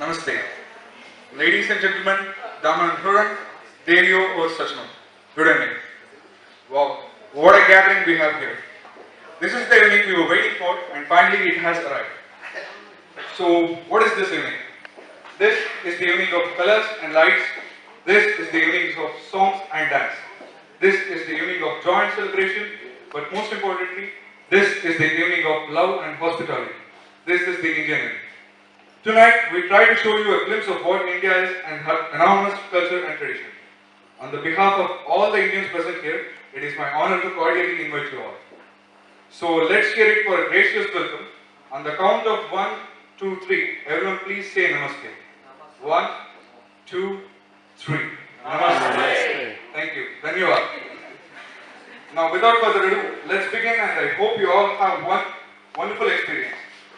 Namaste. Ladies and gentlemen, Daman and Huran, Derio or Sachinam. Good evening. Wow, what a gathering we have here. This is the evening we were waiting for and finally it has arrived. So, what is this evening? This is the evening of colors and lights. This is the evening of songs and dance. This is the evening of joy and celebration. But most importantly, this is the evening of love and hospitality. This is the Indian evening. Tonight, we try to show you a glimpse of what India is and her enormous culture and tradition. On the behalf of all the Indians present here, it is my honor to cordially invite you all. So let's hear it for a gracious welcome. On the count of 1, 2, 3, everyone please say Namaste. 1, 2, 3. Namaste. Thank you. Dhanyavad. Now without further ado, let's begin and I hope you all have one wonderful experience.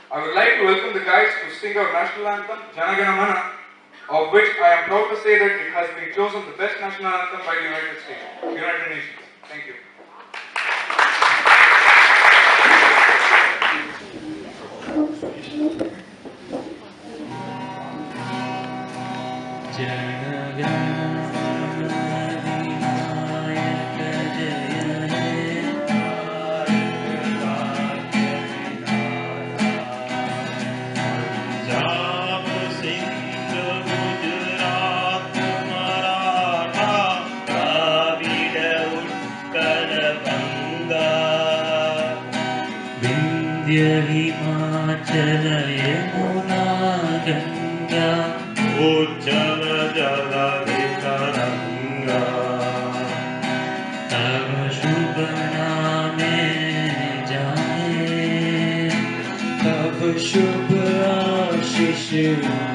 I would like to welcome the guys to sing our national anthem, Jana Gana Mana, of which I am proud to say that it has been chosen the best national anthem by the United Nations. Thank you. Himachal Yamuna Ganga उज्जल जल तरंगा तब शुभ नामे जाए तब शुभ आशीष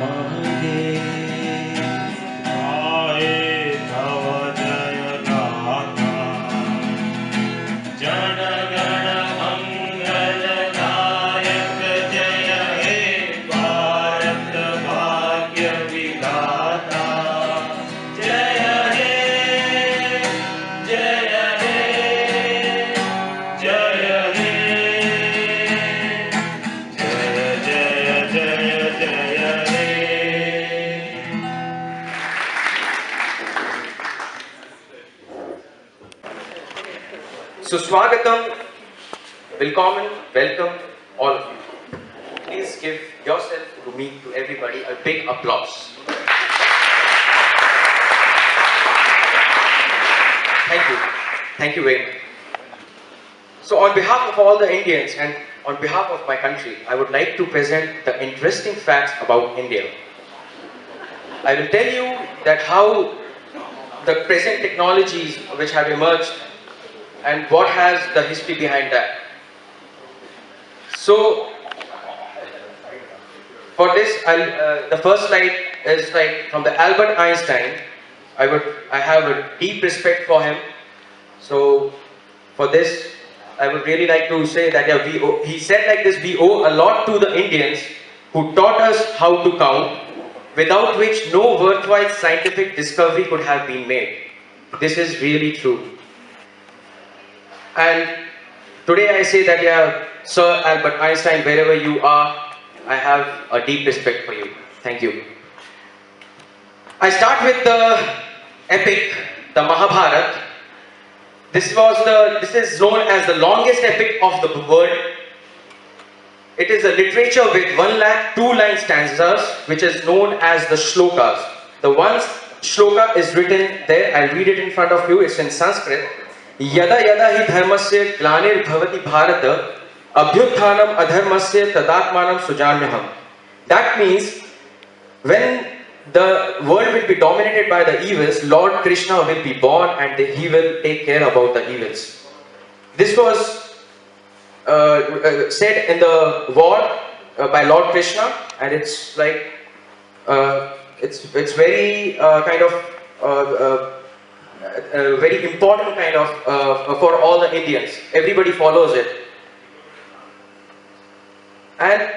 मांगे आए तव जय गाथा Jana Gana So, Swagatam, willkommen, welcome, all of you. Please give yourself, to me, to everybody, a big applause. Thank you. Thank you very much. So, on behalf of all the Indians and on behalf of my country, I would like to present the interesting facts about India. I will tell you that how the present technologies which have emerged and what has the history behind that. So, for this, the first slide is like from the Albert Einstein. I have a deep respect for him. So, for this, I would really like to say that he said like this: we owe a lot to the Indians who taught us how to count, without which no worthwhile scientific discovery could have been made. This is really true. And today I say that, Sir Albert Einstein, wherever you are, I have a deep respect for you. Thank you. I start with the epic, the Mahabharata. This is known as the longest epic of the world. It is a literature with 1,02,000 stanzas, which is known as the shlokas. The one shloka is written there. I'll read it in front of you. It's in Sanskrit. Yada yada hi dharmasya glanir bhavati bharata abhyuthanam adharmasya tadatmanam sujanyaham. That means when the world will be dominated by the evils, Lord Krishna will be born and he will take care about the evils. This was said in the war by Lord Krishna, and it's like it's very kind of a very important kind of for all the Indians. Everybody follows it. And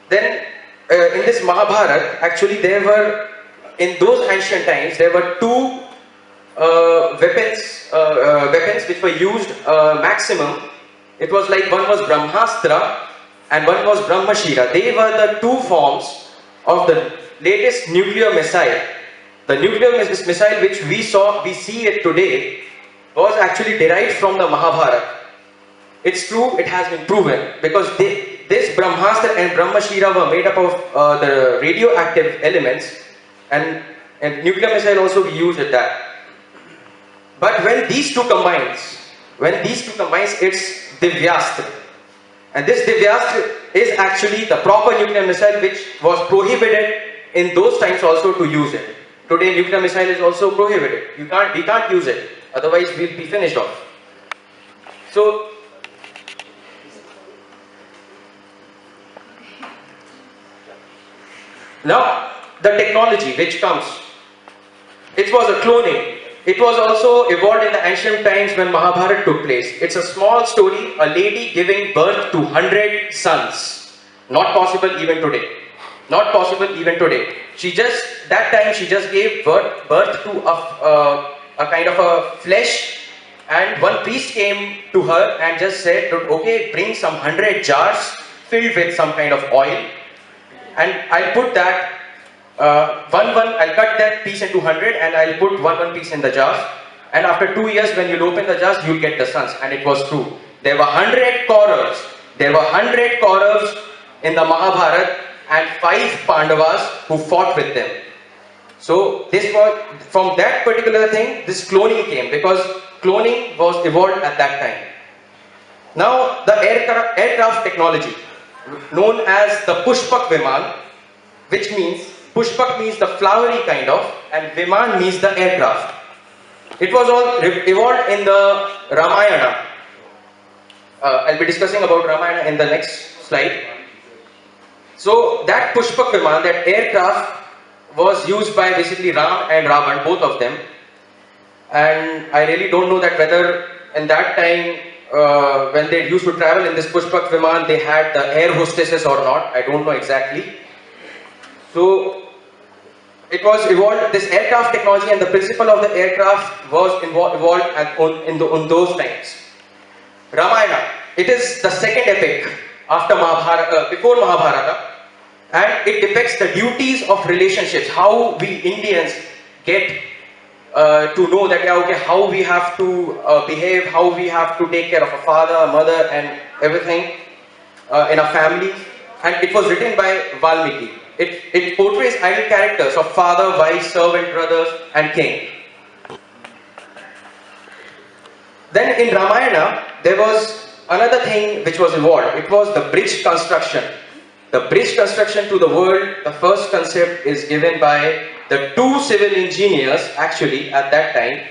then in this Mahabharata, actually there were, in those ancient times, there were two weapons which were used maximum. It was like one was Brahmastra and one was Brahmashira. They were the two forms of the latest nuclear missile. The nuclear missile which we see it today, was actually derived from the Mahabharata. It's true, it has been proven, because this Brahmastra and Brahmashira were made up of the radioactive elements, and nuclear missile also we use at that. But when these two combines, it's Divyastra. And this Divyastra is actually the proper nuclear missile which was prohibited in those times also to use it. Today nuclear missile is also prohibited. We can't use it, otherwise we'll be finished off. So, now the technology which comes, it was a cloning. It was also evolved in the ancient times when Mahabharata took place. It's a small story, a lady giving birth to 100 sons. Not possible even today. Not possible even today. That time she just gave birth to a kind of a flesh, and one priest came to her and just said, okay, bring some 100 jars filled with some kind of oil, and I'll put that I'll cut that piece into 100 and I'll put one piece in the jars, and after 2 years when you'll open the jars, you'll get the sons. And it was true. There were 100 Kauravas. There were 100 Kauravas in the Mahabharata and 5 Pandavas who fought with them. So this was, from that particular thing, this cloning came, because cloning was evolved at that time. Now the aircraft technology, known as the Pushpak Viman, which means, Pushpak means the flowery kind of, and Viman means the aircraft. It was all evolved in the Ramayana. I'll be discussing about Ramayana in the next slide. So that Pushpak Viman, that aircraft, was used by basically Ram and Ravan, both of them. And I really don't know that whether in that time, when they used to travel in this Pushpak Viman, they had the air hostesses or not. I don't know exactly. So it was evolved, this aircraft technology and the principle of the aircraft was evolved in those times. Ramayana, it is the second epic after Mahabharata, before Mahabharata, and it depicts the duties of relationships, how we Indians get to know that, yeah, okay, how we have to behave, how we have to take care of a father, a mother, and everything in a family. And it was written by Valmiki. It portrays ideal characters of father, wife, servant, brothers, and king. Then in Ramayana, there was another thing which was evolved. It was the bridge construction. The bridge construction to the world, the first concept is given by the 2 civil engineers, actually, at that time,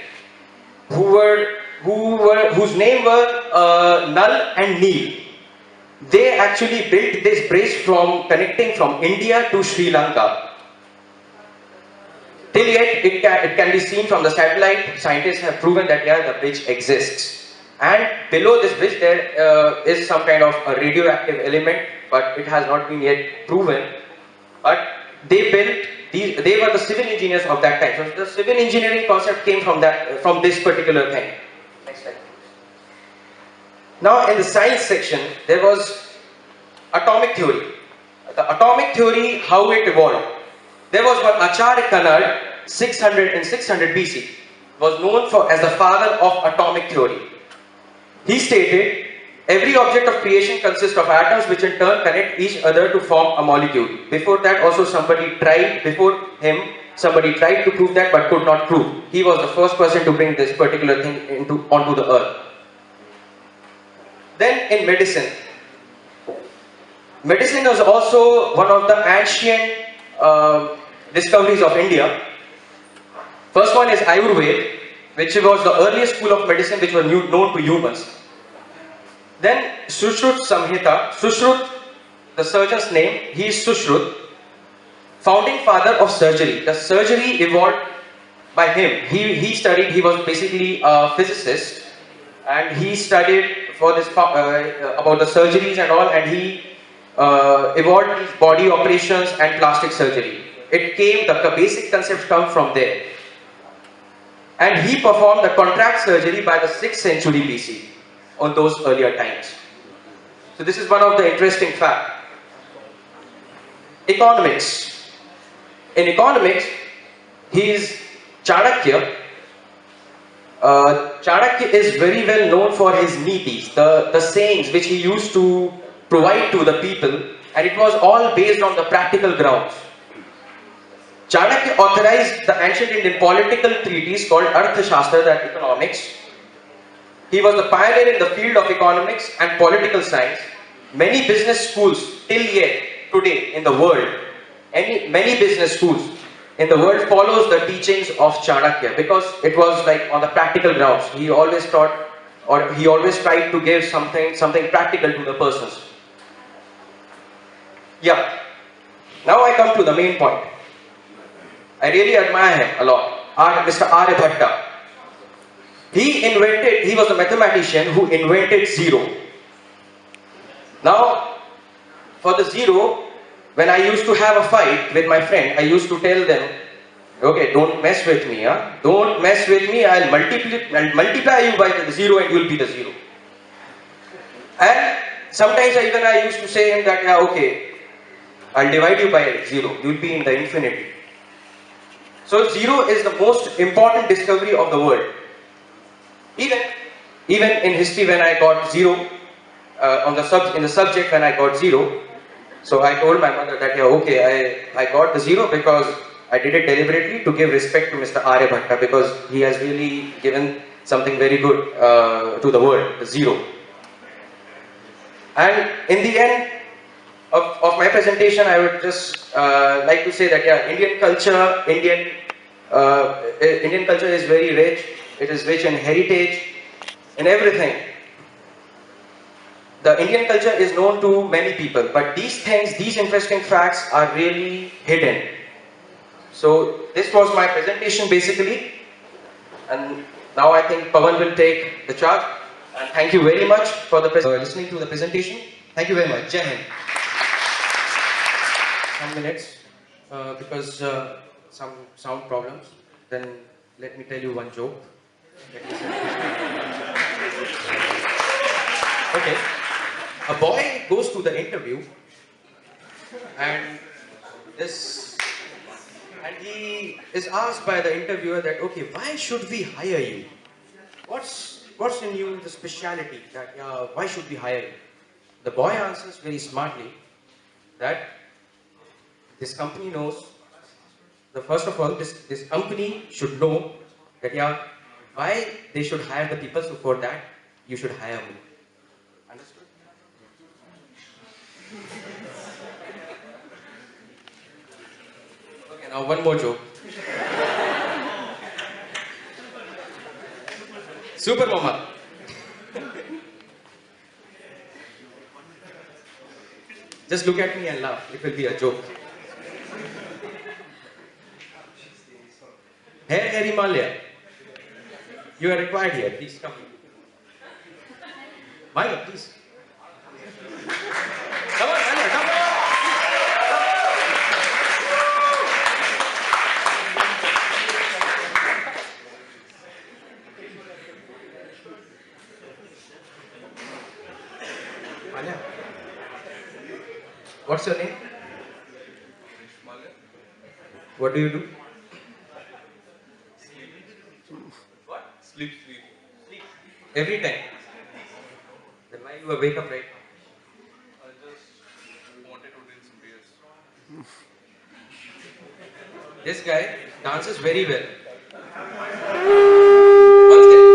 whose name were Nal and Neel. They actually built this bridge connecting from India to Sri Lanka. Till yet, it can be seen from the satellite. Scientists have proven that, yeah, the bridge exists. And below this bridge, there is some kind of a radioactive element, but it has not been yet proven. But they were the civil engineers of that time. So the civil engineering concept came from this particular thing. Next slide. Now in the science section, there was atomic theory. The atomic theory, how it evolved. There was one Acharya Kannad, 600 BC, was known as the father of atomic theory. He stated, every object of creation consists of atoms which in turn connect each other to form a molecule. Before that also somebody tried to prove that but could not prove. He was the first person to bring this particular thing onto the earth. Then in medicine. Medicine was also one of the ancient discoveries of India. First one is Ayurveda, which was the earliest school of medicine which was known to humans. Then Sushrut Samhita. Sushrut, the surgeon's name, he is Sushrut, founding father of surgery. The surgery evolved by him. He was basically a physicist, and he studied for this about the surgeries and all, and he evolved these body operations and plastic surgery. The basic concepts come from there. And he performed the contract surgery by the 6th century BC on those earlier times. So this is one of the interesting facts. Economics. in economics, he is Chanakya. Chanakya is very well known for his nitis, the sayings which he used to provide to the people, and it was all based on the practical grounds. Chanakya authorized the ancient Indian political treatise called Arthashastra, that economics. He was the pioneer in the field of economics and political science. Many business schools till yet today in the world, many business schools in the world follows the teachings of Chanakya because it was like on the practical grounds. He always taught, or he always tried to give something practical to the persons. Yeah. Now I come to the main point. I really admire him a lot. Mr. Aryabhatta. He was a mathematician who invented zero. Now, for the zero, when I used to have a fight with my friend, I used to tell them, okay, don't mess with me, huh? Don't mess with me, I'll multiply you by the zero and you'll be the zero. And sometimes I used to say him that, yeah, okay, I'll divide you by zero, you'll be in the infinity. So zero is the most important discovery of the world. Even in history, when I got zero, in the subject when I got zero, so I told my mother that, yeah, okay, I got the zero because I did it deliberately to give respect to Mr. Aryabhatta because he has really given something very good to the world, the zero. And in the end of my presentation, I would just like to say that, yeah, Indian culture is very rich. It is rich in heritage, in everything. The Indian culture is known to many people, but these things, these interesting facts are really hidden. So this was my presentation basically, and now I think Pawan will take the charge. And thank you very much for listening to the presentation. Thank you very much. Jai Hind. Some minutes, because some sound problems. Then let me tell you one joke. Okay. A boy goes to the interview and he is asked by the interviewer that, okay, why should we hire you? What's in you the speciality that, why should we hire you? The boy answers very smartly that this company knows, first of all, this company should know that, why they should hire the people, so for that, you should hire me. Understood? Okay, now one more joke. Super Mama. Just look at me and laugh. It will be a joke. Hair Himalaya. You are required here. Please come. Maya, please. Come on, Maya, come on. Maya. What's your name? What do you do? What? Sleep. Sleep. Every time. Then why you wake up right now? I just wanted to drink some beers. This guy dances very well. Once again.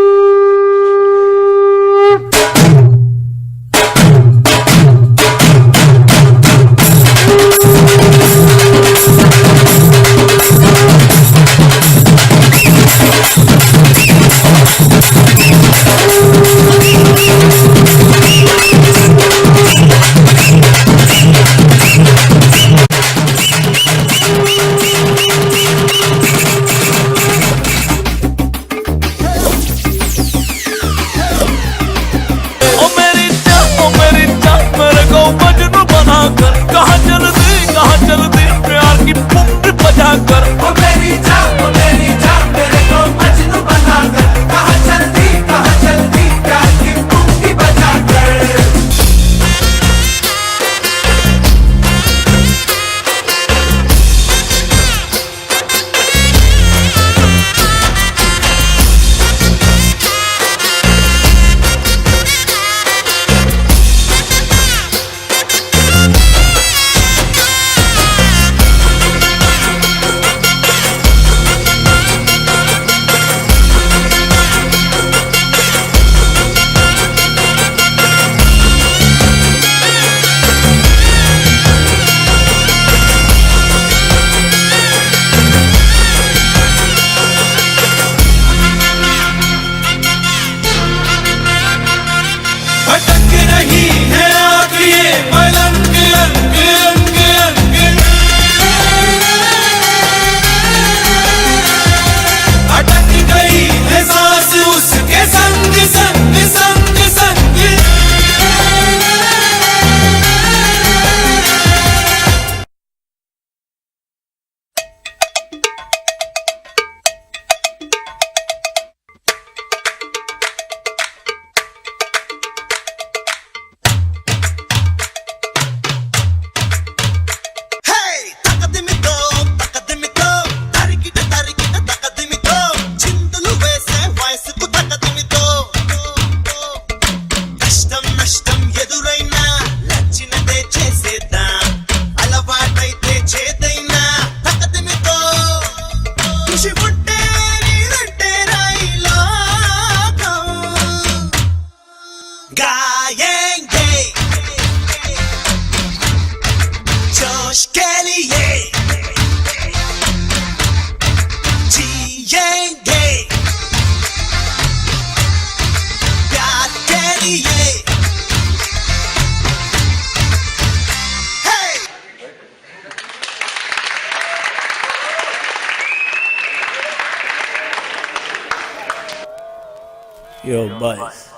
Yo, boys,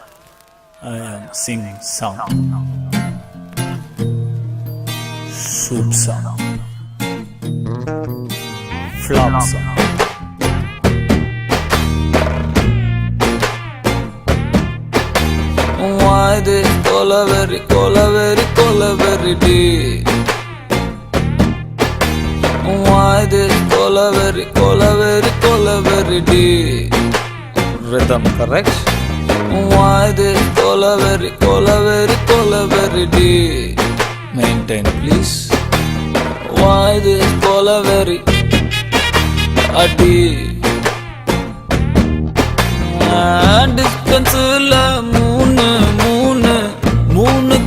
I am singing song. Soup song. Flop song. Why this colaveri, colaveri, colaveri day? Why this colaveri, colaveri, colaveri day? Rhythm correct? Why this colaveri, colaveri, colaveri day? Maintain please. Why this colaveri a day? Distance la moon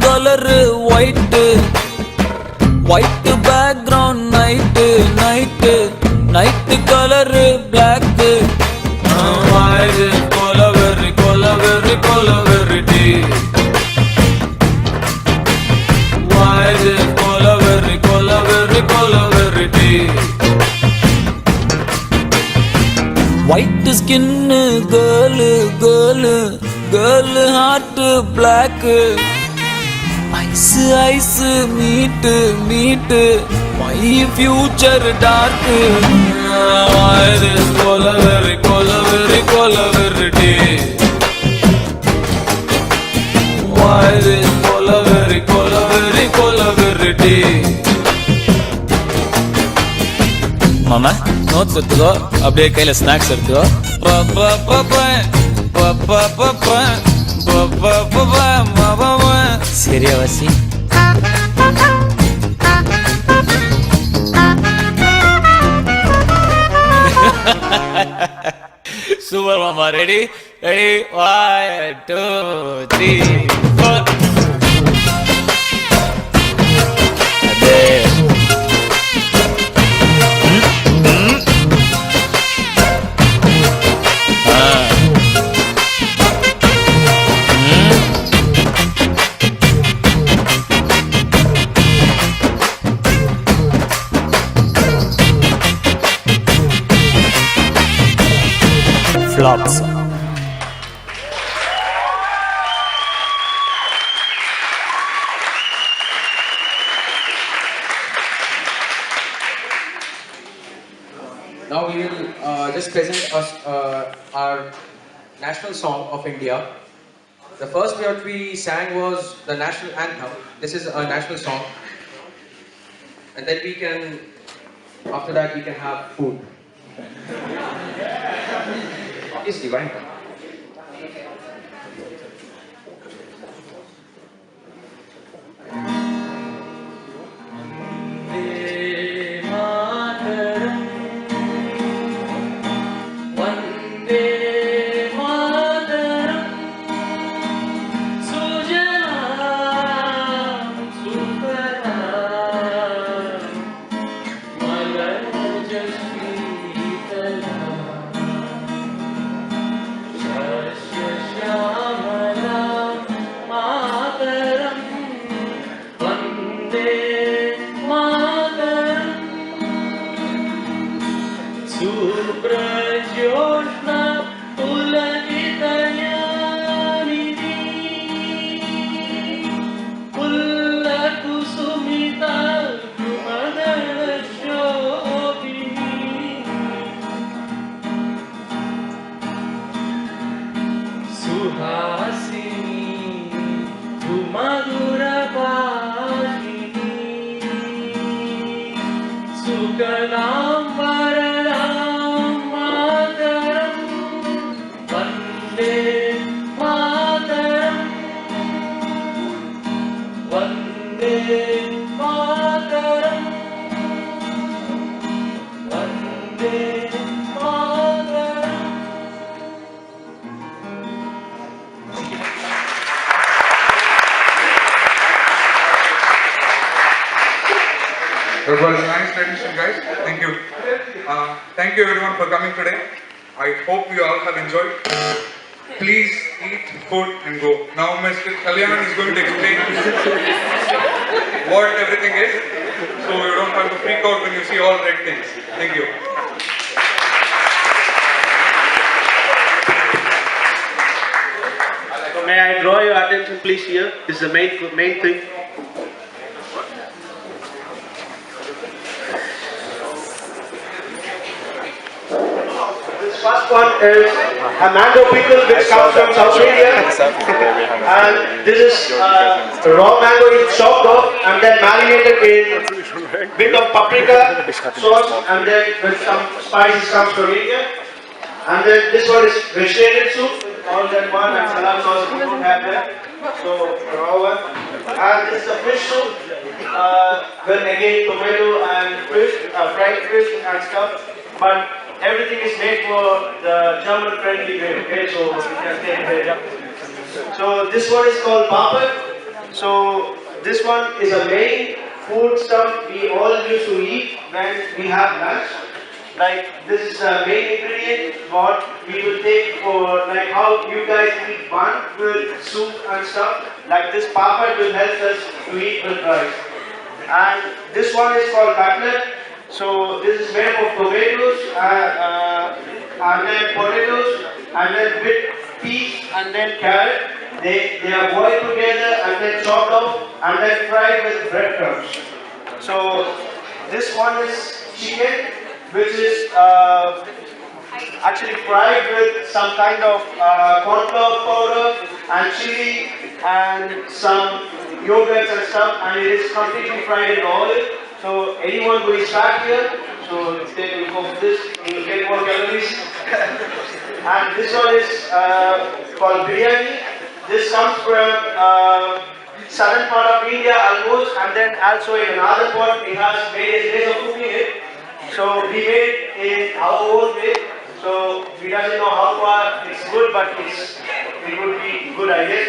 color white background night color black. Why is colaveri day? Why is colaveri day? White skin girl heart black. Ice meet my future dark. Why this colaveri day? Why this colaveri day? மாமா notes எடுத்துக்கோ, அப்படியே கையில snacks எடுத்துக்கோ. சரியா வாசி? Super மாமா. Ready ready 1 2 3 4. Flops. Now we will just present us our national song of India. The first what we sang was the national anthem. This is a national song, and then we can, after that, we can have food. Obviously, right? That was a nice rendition, guys. Thank you. Thank you everyone for coming today. I hope you all have enjoyed. Please eat food and go. Now Mr. Kalyanan is going to explain what everything is, so you don't have to freak out when you see all red things. Thank you. may I draw your attention please here? This is the main thing. This first one is a mango pickle which comes from South India, and this is raw mango is chopped off and then marinated in bit of paprika sauce, and then with some spices comes from India. And then this one is vegetarian soup with all that one and salad sauce we don't have there. So raw one. And this is a fish soup with again tomato and fish, fried fish and stuff. But everything is made for the German friendly way, okay? So you can take it. So this one is called papad. So this one is a main food stuff we all used to eat when we have lunch. Like this is the main ingredient what we will take for like how you guys eat bun with soup and stuff. Like this papad will help us to eat with rice. And this one is called cutlet. So this is made of tomatoes and then potatoes and then with peas and then carrot. They are boiled together and then chopped off and then fried with breadcrumbs. So this one is chicken, which is actually fried with some kind of corn flour powder and chili and some yogurts and stuff, and it is completely fried in olive. So anyone who is fat here, so they will go for this, you will get more calories. And this one is called biryani. This comes from southern part of India almost, and then also in another part it has various ways of cooking it. So we made in our own way. So we doesn't know how far it's good, but it would be good, I guess.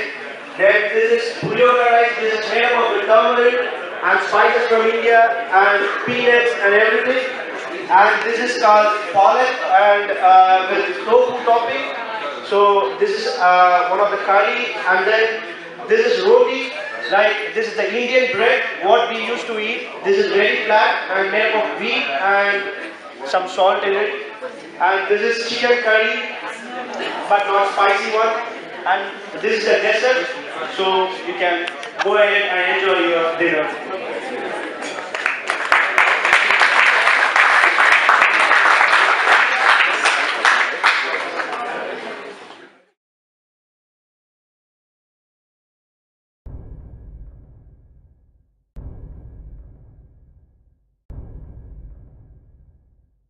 Then this is pulioka rice. This is made up of turmeric and spices from India and peanuts and everything. And this is called palak and with tofu topping. So this is one of the curry, and then this is roti. Like this is the Indian bread, what we used to eat. This is very flat and made up of wheat and some salt in it. And this is chicken curry, but not spicy one. And this is the dessert, so you can go ahead and enjoy your dinner.